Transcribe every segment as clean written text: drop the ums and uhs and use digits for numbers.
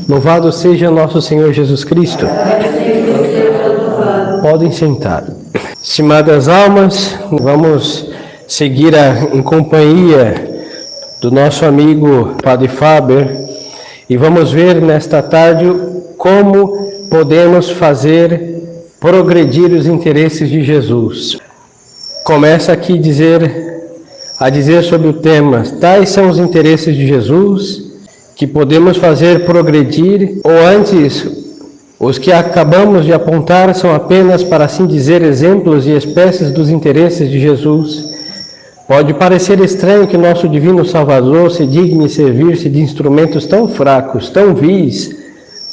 Louvado seja nosso Senhor Jesus Cristo. Podem sentar. Estimadas almas, vamos seguir em companhia do nosso amigo Padre Faber e vamos ver nesta tarde como podemos fazer progredir os interesses de Jesus. Começa aqui a dizer sobre o tema: tais são os interesses de Jesus que podemos fazer progredir, ou antes, os que acabamos de apontar são apenas, para assim dizer, exemplos e espécies dos interesses de Jesus. Pode parecer estranho que nosso Divino Salvador se digne servir-se de instrumentos tão fracos, tão vis,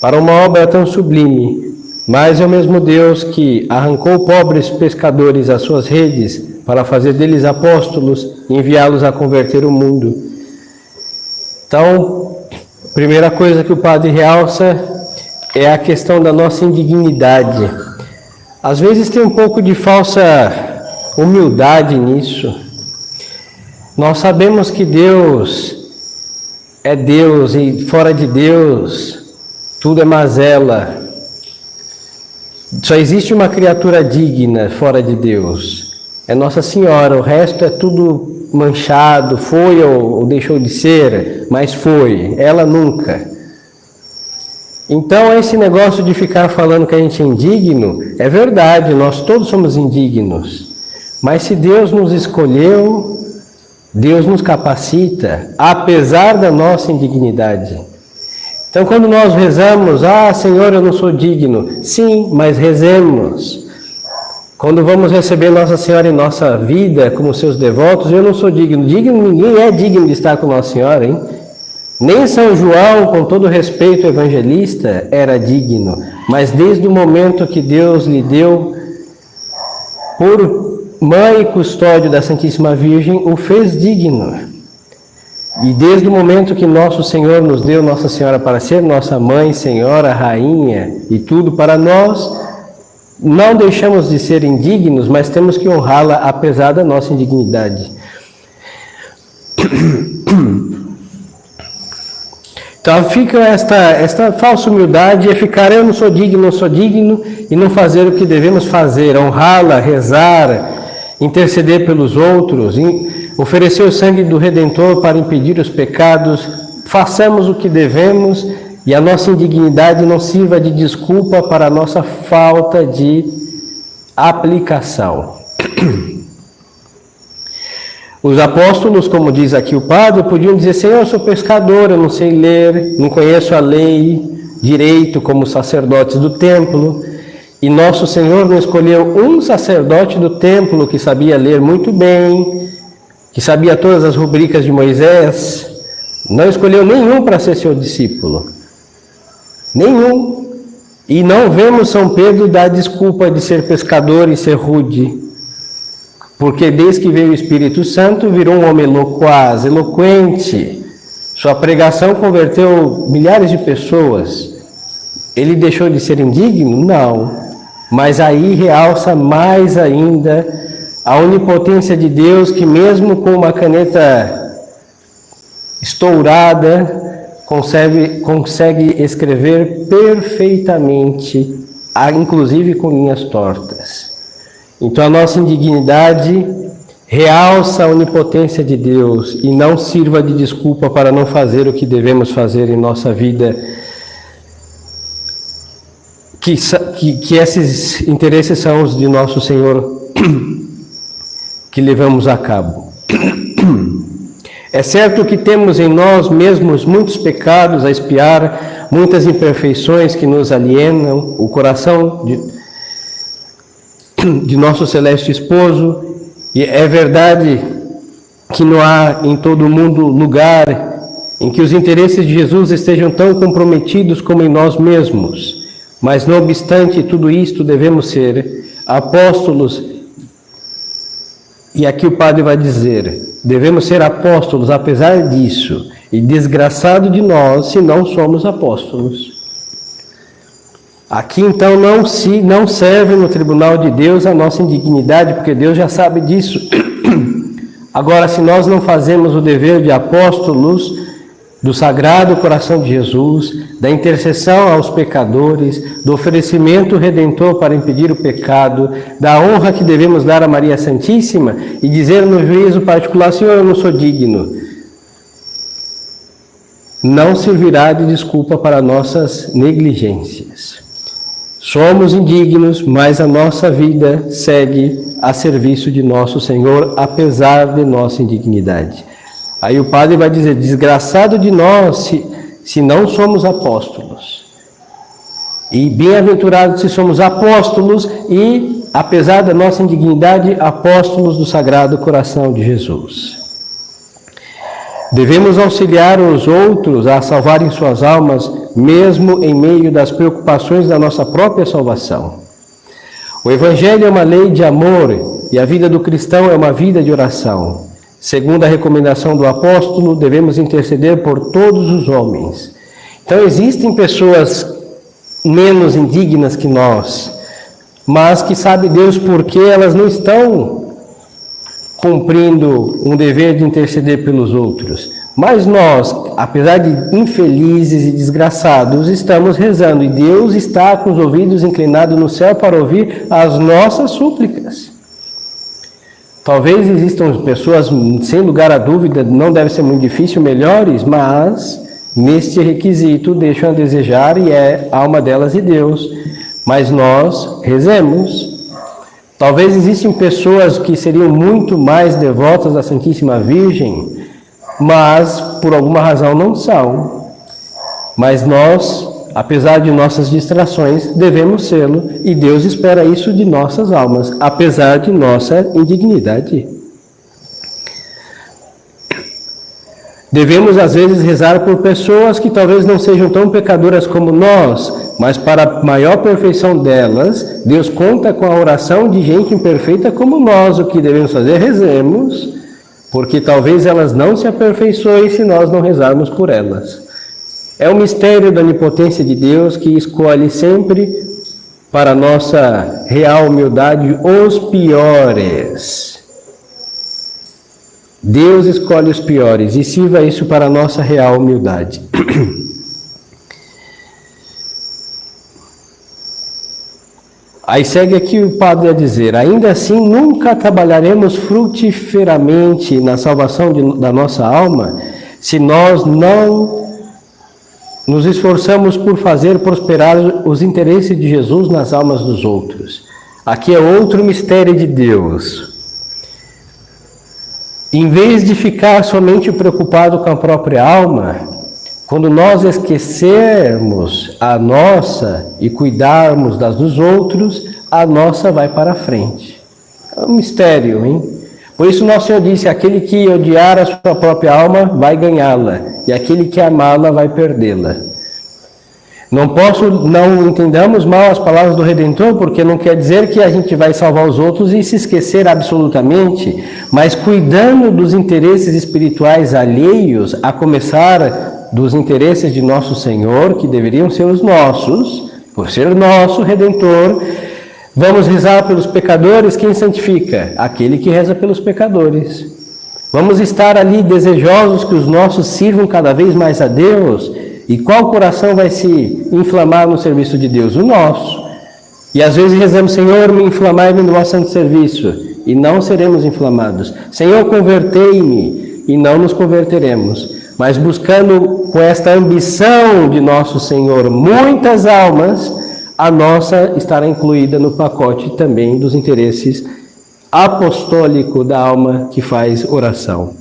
para uma obra tão sublime, mas é o mesmo Deus que arrancou pobres pescadores às suas redes para fazer deles apóstolos e enviá-los a converter o mundo. Então, a primeira coisa que o padre realça é a questão da nossa indignidade. Às vezes tem um pouco de falsa humildade nisso. Nós sabemos que Deus é Deus e fora de Deus tudo é mazela. Só existe uma criatura digna fora de Deus. É Nossa Senhora, o resto é tudo manchado, foi ou deixou de ser, mas foi, ela nunca. Então esse negócio de ficar falando que a gente é indigno, é verdade, nós todos somos indignos, mas se Deus nos escolheu, Deus nos capacita, apesar da nossa indignidade. Então quando nós rezamos, Senhor, eu não sou digno, sim, mas rezemos. Quando vamos receber Nossa Senhora em nossa vida, como seus devotos, eu não sou digno. Ninguém é digno de estar com Nossa Senhora, hein? Nem São João, com todo respeito evangelista, era digno. Mas desde o momento que Deus lhe deu, por mãe e custódio da Santíssima Virgem, o fez digno. E desde o momento que nosso Senhor nos deu Nossa Senhora para ser nossa mãe, Senhora, Rainha e tudo para nós, não deixamos de ser indignos, mas temos que honrá-la apesar da nossa indignidade. Então fica esta falsa humildade, é ficar eu não sou digno, e não fazer o que devemos fazer, honrá-la, rezar, interceder pelos outros, oferecer o sangue do Redentor para impedir os pecados. Façamos o que devemos e a nossa indignidade não sirva de desculpa para a nossa falta de aplicação. Os apóstolos, como diz aqui o padre, podiam dizer: Senhor, eu sou pescador, eu não sei ler, não conheço a lei direito como sacerdotes do templo. E nosso Senhor não escolheu um sacerdote do templo que sabia ler muito bem, que sabia todas as rubricas de Moisés. Não escolheu nenhum para ser seu discípulo. Nenhum. E não vemos São Pedro dar desculpa de ser pescador e ser rude, porque desde que veio o Espírito Santo virou um homem loquaz, eloquente. Sua pregação converteu milhares de pessoas. Ele deixou de ser indigno? Não. Mas aí realça mais ainda a onipotência de Deus, que mesmo com uma caneta estourada consegue escrever perfeitamente, inclusive com linhas tortas. Então a nossa indignidade realça a onipotência de Deus e não sirva de desculpa para não fazer o que devemos fazer em nossa vida, que esses interesses são os de nosso Senhor que levamos a cabo. É certo que temos em nós mesmos muitos pecados a expiar, muitas imperfeições que nos alienam o coração de nosso celeste esposo, e é verdade que não há em todo o mundo lugar em que os interesses de Jesus estejam tão comprometidos como em nós mesmos, mas não obstante tudo isto devemos ser apóstolos, e aqui o padre vai dizer, devemos ser apóstolos apesar disso, e desgraçado de nós se não somos apóstolos. Aqui então não serve no tribunal de Deus a nossa indignidade, porque Deus já sabe disso. Agora, se nós não fazemos o dever de apóstolos, do Sagrado Coração de Jesus, da intercessão aos pecadores, do oferecimento redentor para impedir o pecado, da honra que devemos dar a Maria Santíssima e dizer no juízo particular: Senhor, eu não sou digno, não servirá de desculpa para nossas negligências. Somos indignos, mas a nossa vida segue a serviço de nosso Senhor, apesar de nossa indignidade. Aí o padre vai dizer: desgraçado de nós se não somos apóstolos. E bem-aventurados se somos apóstolos e, apesar da nossa indignidade, apóstolos do Sagrado Coração de Jesus. Devemos auxiliar os outros a salvarem suas almas, mesmo em meio das preocupações da nossa própria salvação. O Evangelho é uma lei de amor e a vida do cristão é uma vida de oração. Segundo a recomendação do apóstolo, devemos interceder por todos os homens. Então existem pessoas menos indignas que nós, mas que sabe Deus por que elas não estão cumprindo um dever de interceder pelos outros. Mas nós, apesar de infelizes e desgraçados, estamos rezando e Deus está com os ouvidos inclinados no céu para ouvir as nossas súplicas. Talvez existam pessoas, sem lugar a dúvida, não deve ser muito difícil, melhores, mas neste requisito deixam a desejar e é a alma delas e Deus. Mas nós rezemos. Talvez existem pessoas que seriam muito mais devotas à Santíssima Virgem, mas por alguma razão não são. Mas nós, apesar de nossas distrações, devemos sê-lo, e Deus espera isso de nossas almas, apesar de nossa indignidade. Devemos, às vezes, rezar por pessoas que talvez não sejam tão pecadoras como nós, mas para a maior perfeição delas, Deus conta com a oração de gente imperfeita como nós. O que devemos fazer? Rezemos, porque talvez elas não se aperfeiçoem se nós não rezarmos por elas. É o mistério da onipotência de Deus que escolhe sempre, para nossa real humildade, os piores. Deus escolhe os piores e sirva isso para a nossa real humildade. Aí segue aqui o padre a dizer: ainda assim nunca trabalharemos frutiferamente na salvação da nossa alma se nós não nos esforçamos por fazer prosperar os interesses de Jesus nas almas dos outros. Aqui é outro mistério de Deus. Em vez de ficar somente preocupado com a própria alma, quando nós esquecermos a nossa e cuidarmos das dos outros, a nossa vai para frente. É um mistério, hein? Por isso nosso Senhor disse: aquele que odiar a sua própria alma vai ganhá-la, e aquele que amá-la vai perdê-la. Não entendamos mal as palavras do Redentor, porque não quer dizer que a gente vai salvar os outros e se esquecer absolutamente, mas cuidando dos interesses espirituais alheios, a começar dos interesses de nosso Senhor, que deveriam ser os nossos, por ser nosso Redentor. Vamos rezar pelos pecadores. Quem santifica? Aquele que reza pelos pecadores. Vamos estar ali desejosos que os nossos sirvam cada vez mais a Deus. E qual coração vai se inflamar no serviço de Deus? O nosso. E às vezes rezamos: Senhor, me inflamai-me no vosso santo serviço, e não seremos inflamados. Senhor, convertei-me, e não nos converteremos. Mas buscando com esta ambição de nosso Senhor muitas almas, a nossa estará incluída no pacote também dos interesses apostólico da alma que faz oração.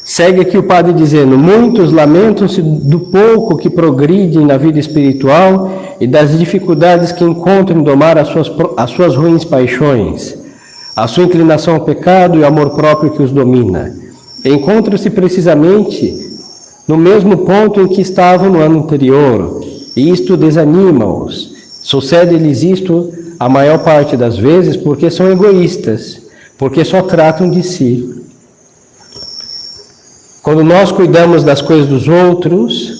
Segue aqui o padre dizendo: muitos lamentam-se do pouco que progridem na vida espiritual e das dificuldades que encontram em domar as suas ruins paixões, a sua inclinação ao pecado e o amor próprio que os domina. Encontram-se precisamente no mesmo ponto em que estavam no ano anterior, e isto desanima-os. Sucede-lhes isto a maior parte das vezes porque são egoístas, porque só tratam de si. Quando nós cuidamos das coisas dos outros,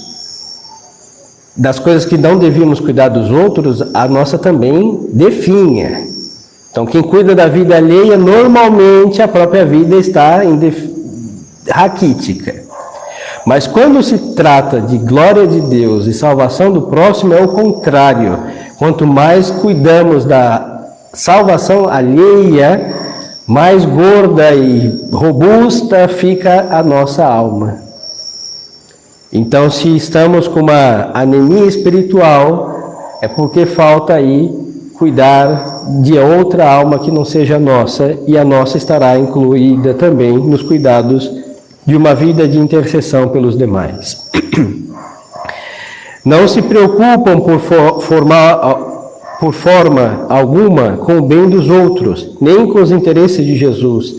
das coisas que não devíamos cuidar dos outros, a nossa também definha. Então, quem cuida da vida alheia, normalmente a própria vida está raquítica. Mas quando se trata de glória de Deus e salvação do próximo, é o contrário. Quanto mais cuidamos da salvação alheia, mais gorda e robusta fica a nossa alma. Então, se estamos com uma anemia espiritual, é porque falta aí cuidar de outra alma que não seja nossa, e a nossa estará incluída também nos cuidados de uma vida de intercessão pelos demais. Não se preocupam por forma alguma com o bem dos outros, nem com os interesses de Jesus,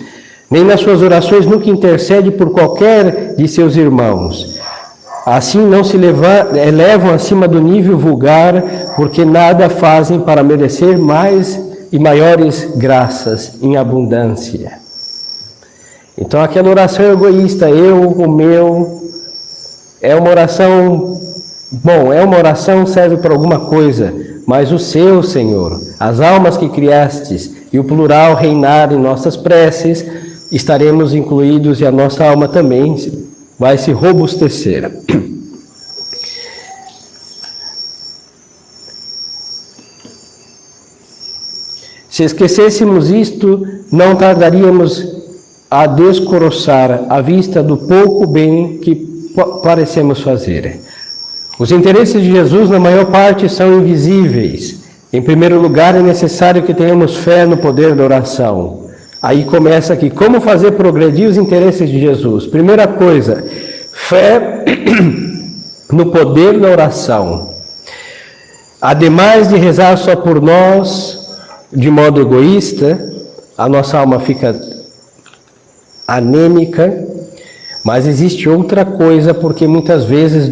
nem nas suas orações nunca intercede por qualquer de seus irmãos. Assim não se elevam acima do nível vulgar, porque nada fazem para merecer mais e maiores graças em abundância. Então aquela oração egoísta, eu, o meu, é uma oração, serve para alguma coisa, mas o seu, Senhor, as almas que criastes e o plural reinar em nossas preces, estaremos incluídos e a nossa alma também vai se robustecer. Se esquecêssemos isto, não tardaríamos a descoroçar à vista do pouco bem que parecemos fazer. Os interesses de Jesus, na maior parte, são invisíveis. Em primeiro lugar, é necessário que tenhamos fé no poder da oração. Aí começa aqui, como fazer progredir os interesses de Jesus? Primeira coisa, fé no poder da oração. Ademais de rezar só por nós, de modo egoísta, a nossa alma fica anêmica, mas existe outra coisa, porque muitas vezes,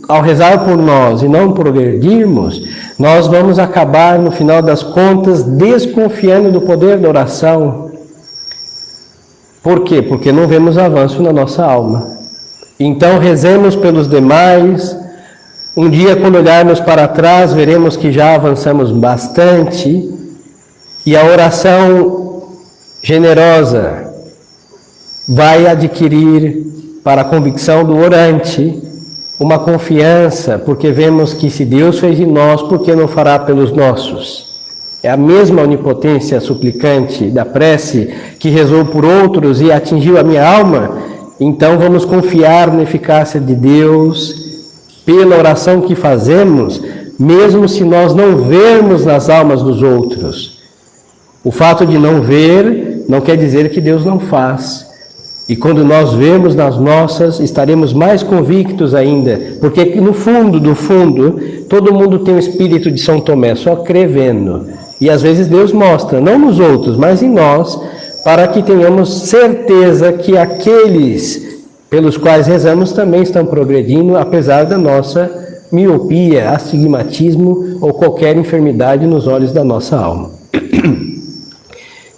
ao rezar por nós e não progredirmos, nós vamos acabar, no final das contas, desconfiando do poder da oração. Por quê? Porque não vemos avanço na nossa alma. Então, rezemos pelos demais. Um dia, quando olharmos para trás, veremos que já avançamos bastante, e a oração generosa vai adquirir, para a convicção do orante, uma confiança, porque vemos que se Deus fez em nós, por que não fará pelos nossos? É a mesma onipotência suplicante da prece que rezou por outros e atingiu a minha alma. Então vamos confiar na eficácia de Deus pela oração que fazemos, mesmo se nós não vermos nas almas dos outros. O fato de não ver não quer dizer que Deus não faz. E quando nós vemos nas nossas, estaremos mais convictos ainda, porque no fundo, do fundo, todo mundo tem o espírito de São Tomé, só crê vendo. E às vezes Deus mostra, não nos outros, mas em nós, para que tenhamos certeza que aqueles pelos quais rezamos também estão progredindo, apesar da nossa miopia, astigmatismo ou qualquer enfermidade nos olhos da nossa alma.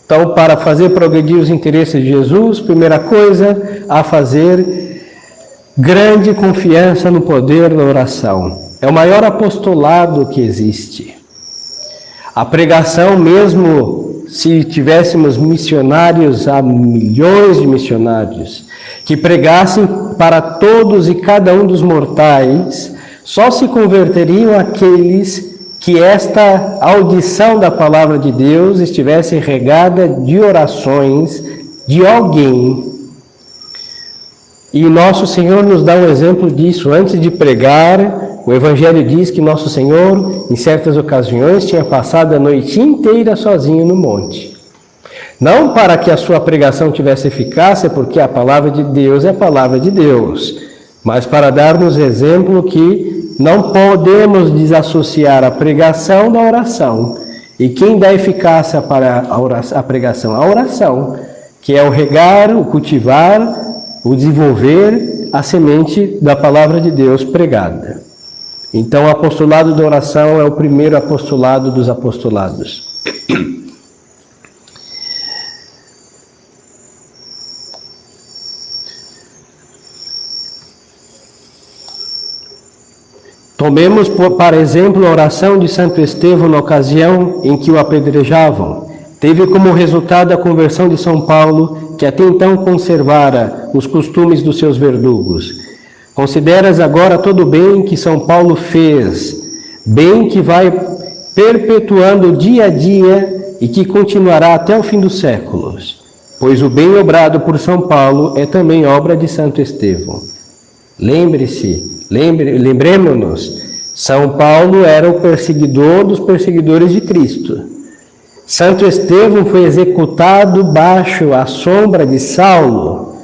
Então, para fazer progredir os interesses de Jesus, primeira coisa a fazer, grande confiança no poder da oração. É o maior apostolado que existe. A pregação, mesmo se tivéssemos missionários, há milhões de missionários, que pregassem para todos e cada um dos mortais, só se converteriam aqueles que esta audição da palavra de Deus estivesse regada de orações de alguém. E nosso Senhor nos dá um exemplo disso. Antes de pregar, o Evangelho diz que nosso Senhor, em certas ocasiões, tinha passado a noite inteira sozinho no monte. Não para que a sua pregação tivesse eficácia, porque a palavra de Deus é a palavra de Deus, mas para dar-nos exemplo que não podemos desassociar a pregação da oração. E quem dá eficácia para a pregação? A oração, que é o regar, o cultivar, o desenvolver a semente da palavra de Deus pregada. Então, o apostolado da oração é o primeiro apostolado dos apostolados. Tomemos, para exemplo, a oração de Santo Estevão na ocasião em que o apedrejavam. Teve como resultado a conversão de São Paulo, que até então conservara os costumes dos seus verdugos. Consideras agora todo o bem que São Paulo fez, bem que vai perpetuando dia a dia e que continuará até o fim dos séculos, pois o bem obrado por São Paulo é também obra de Santo Estevão. Lembremos-nos, São Paulo era o perseguidor dos perseguidores de Cristo. Santo Estevão foi executado baixo a sombra de Saulo.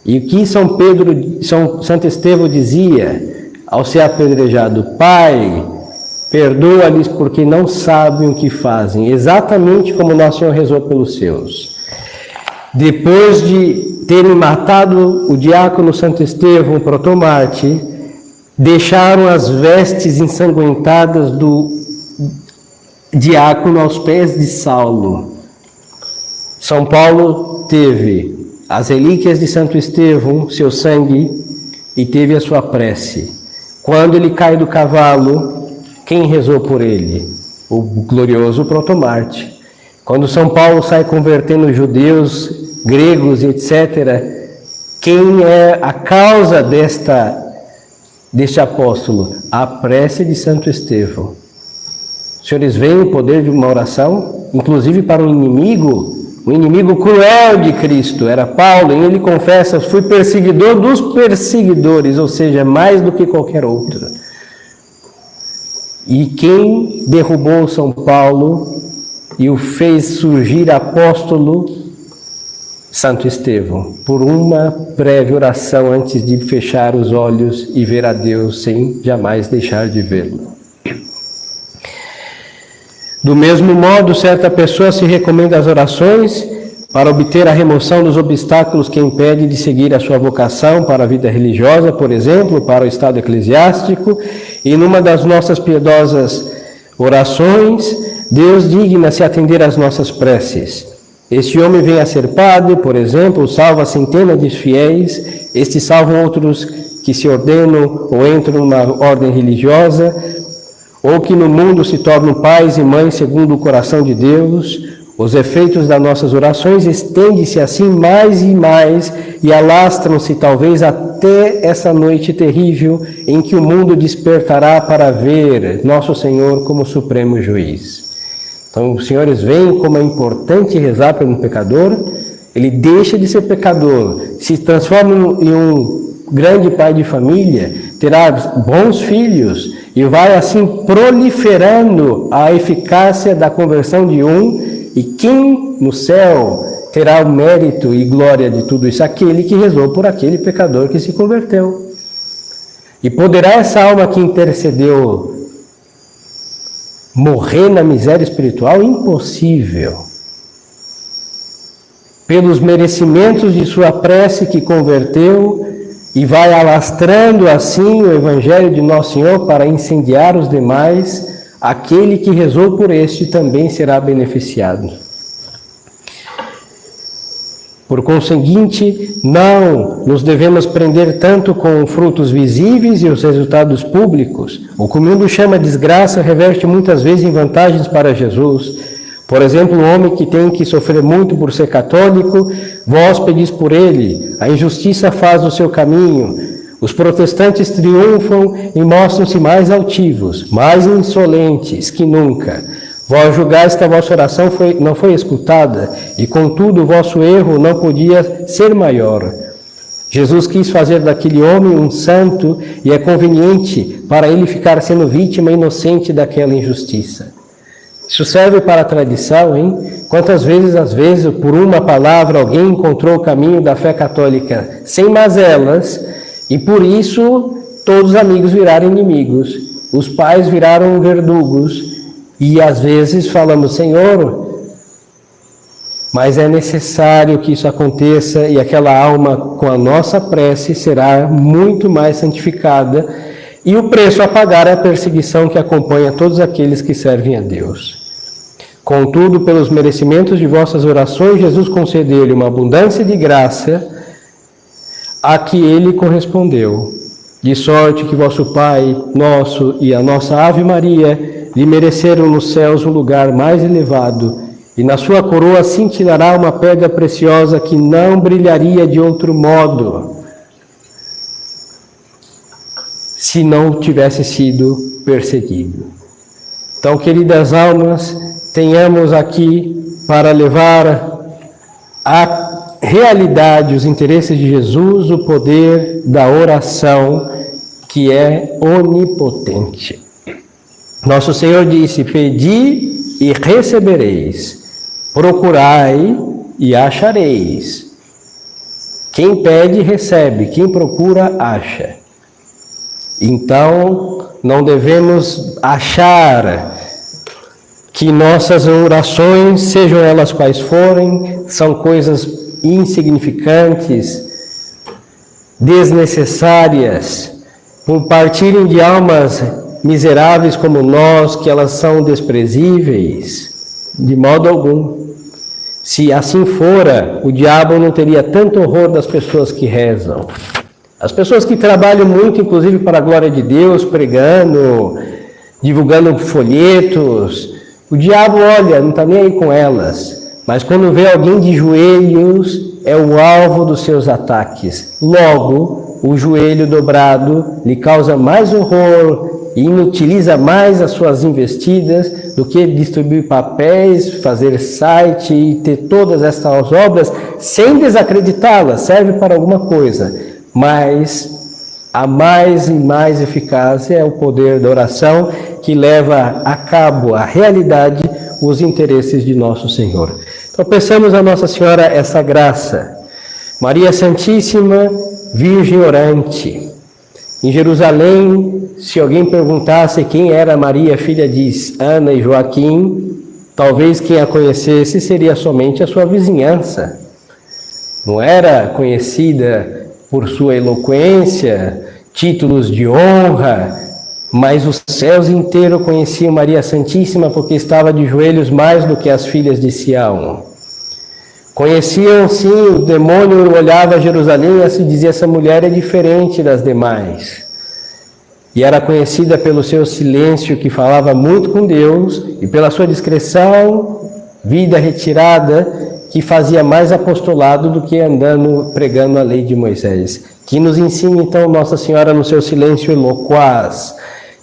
E o que Santo Estevão dizia ao ser apedrejado? Pai, perdoa-lhes porque não sabem o que fazem. Exatamente como Nosso Senhor rezou pelos seus. Depois de terem matado o diácono Santo Estevão, protomarte, deixaram as vestes ensanguentadas do diácono aos pés de Saulo. São Paulo teve as relíquias de Santo Estevão, seu sangue, e teve a sua prece. Quando ele cai do cavalo, quem rezou por ele? O glorioso protomarte. Quando São Paulo sai convertendo judeus, gregos, etc., quem é a causa deste apóstolo? A prece de Santo Estevão. Os senhores veem o poder de uma oração? Inclusive para um inimigo, o inimigo cruel de Cristo era Paulo, e ele confessa: fui perseguidor dos perseguidores, ou seja, mais do que qualquer outro. E quem derrubou São Paulo e o fez surgir apóstolo? Santo Estevão, por uma breve oração antes de fechar os olhos e ver a Deus sem jamais deixar de vê-lo. Do mesmo modo, certa pessoa se recomenda às orações para obter a remoção dos obstáculos que impedem de seguir a sua vocação para a vida religiosa, por exemplo, para o estado eclesiástico, e numa das nossas piedosas orações, Deus digna-se atender às nossas preces. Este homem vem a ser padre, por exemplo, salva centenas de fiéis, estes salvam outros que se ordenam ou entram numa ordem religiosa, ou que no mundo se tornam pais e mães segundo o coração de Deus. Os efeitos das nossas orações estendem-se assim mais e mais e alastram-se talvez até essa noite terrível em que o mundo despertará para ver Nosso Senhor como Supremo Juiz. Então, os senhores veem como é importante rezar por um pecador. Ele deixa de ser pecador, se transforma em um grande pai de família, terá bons filhos e vai assim proliferando a eficácia da conversão de um, e quem no céu terá o mérito e glória de tudo isso? Aquele que rezou por aquele pecador que se converteu. E poderá essa alma que intercedeu morrer na miséria espiritual? Impossível. Pelos merecimentos de sua prece que converteu, e vai alastrando assim o Evangelho de Nosso Senhor para incendiar os demais, aquele que rezou por este também será beneficiado. Por conseguinte, não nos devemos prender tanto com frutos visíveis e os resultados públicos. O que o mundo chama desgraça reverte muitas vezes em vantagens para Jesus. Por exemplo, um homem que tem que sofrer muito por ser católico, vós pedis por ele, a injustiça faz o seu caminho, os protestantes triunfam e mostram-se mais altivos, mais insolentes que nunca. Vós julgais que a vossa oração não foi escutada, e contudo o vosso erro não podia ser maior. Jesus quis fazer daquele homem um santo, e é conveniente para ele ficar sendo vítima inocente daquela injustiça. Isso serve para a tradição, hein? Quantas vezes, às vezes, por uma palavra, alguém encontrou o caminho da fé católica sem mazelas, e por isso todos os amigos viraram inimigos, os pais viraram verdugos, e às vezes falamos: Senhor, mas é necessário que isso aconteça, e aquela alma com a nossa prece será muito mais santificada, e o preço a pagar é a perseguição que acompanha todos aqueles que servem a Deus. Contudo, pelos merecimentos de vossas orações, Jesus concedeu-lhe uma abundância de graça a que ele correspondeu. De sorte que vosso Pai nosso e a nossa Ave Maria lhe mereceram nos céus um lugar mais elevado, e na sua coroa cintilará uma pedra preciosa que não brilharia de outro modo se não tivesse sido perseguido. Então, queridas almas, tenhamos aqui para levar à realidade os interesses de Jesus, o poder da oração, que é onipotente. Nosso Senhor disse: pedi e recebereis, procurai e achareis. Quem pede, recebe, quem procura, acha. Então, não devemos achar que nossas orações, sejam elas quais forem, são coisas insignificantes, desnecessárias, por partirem de almas miseráveis como nós, que elas são desprezíveis, de modo algum. Se assim fora, o diabo não teria tanto horror das pessoas que rezam. As pessoas que trabalham muito, inclusive para a glória de Deus, pregando, divulgando folhetos, o diabo, olha, não está nem aí com elas. Mas quando vê alguém de joelhos, é o alvo dos seus ataques. Logo, o joelho dobrado lhe causa mais horror e inutiliza mais as suas investidas do que distribuir papéis, fazer site e ter todas estas obras sem desacreditá-las. Serve para alguma coisa. Mas a mais e mais eficaz é o poder da oração, que leva a cabo a realidade, os interesses de nosso Senhor. Então peçamos a Nossa Senhora essa graça. Maria Santíssima, Virgem orante. Em Jerusalém, se alguém perguntasse quem era Maria, filha de Ana e Joaquim, talvez quem a conhecesse seria somente a sua vizinhança. Não era conhecida por sua eloquência, títulos de honra, mas os céus inteiros conheciam Maria Santíssima porque estava de joelhos mais do que as filhas de Sião. Conheciam, sim, o demônio olhava Jerusalém e se dizia: essa mulher é diferente das demais. E era conhecida pelo seu silêncio, que falava muito com Deus, e pela sua discrição, vida retirada, que fazia mais apostolado do que andando pregando a lei de Moisés. Que nos ensine então Nossa Senhora no seu silêncio loquaz,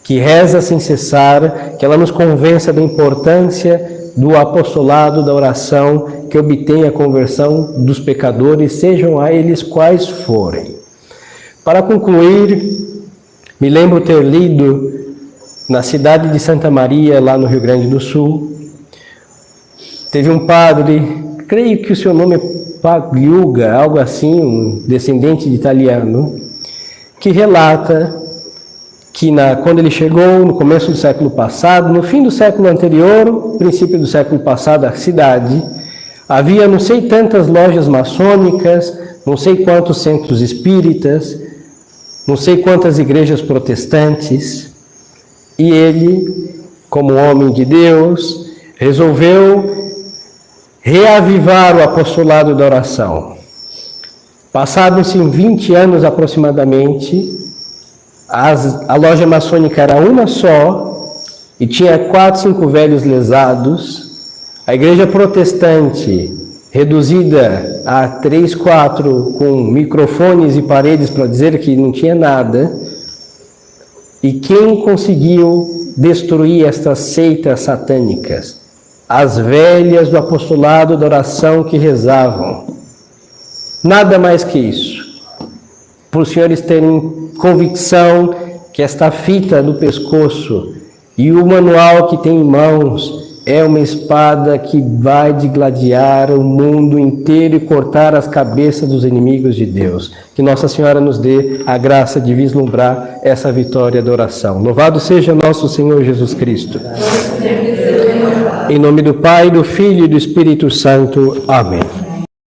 que reza sem cessar, que ela nos convença da importância do apostolado da oração, que obtenha a conversão dos pecadores, sejam a eles quais forem. Para concluir, me lembro ter lido na cidade de Santa Maria, lá no Rio Grande do Sul, teve um padre, creio que o seu nome é Pagliuca, algo assim, um descendente de italiano, que relata que quando ele chegou no começo do século passado, no fim do século anterior, princípio do século passado, a cidade, havia não sei tantas lojas maçônicas, não sei quantos centros espíritas, não sei quantas igrejas protestantes, e ele, como homem de Deus, resolveu reavivar o apostolado da oração. Passados-se 20 anos aproximadamente, a loja maçônica era uma só e tinha 4, 5 velhos lesados. A igreja protestante, reduzida a 3, 4, com microfones e paredes para dizer que não tinha nada. E quem conseguiu destruir estas seitas satânicas? As velhas do apostolado da oração que rezavam. Nada mais que isso. Para os senhores terem convicção que esta fita do pescoço e o manual que tem em mãos é uma espada que vai digladiar o mundo inteiro e cortar as cabeças dos inimigos de Deus. Que Nossa Senhora nos dê a graça de vislumbrar essa vitória da oração. Louvado seja nosso Senhor Jesus Cristo. Em nome do Pai, do Filho e do Espírito Santo. Amém.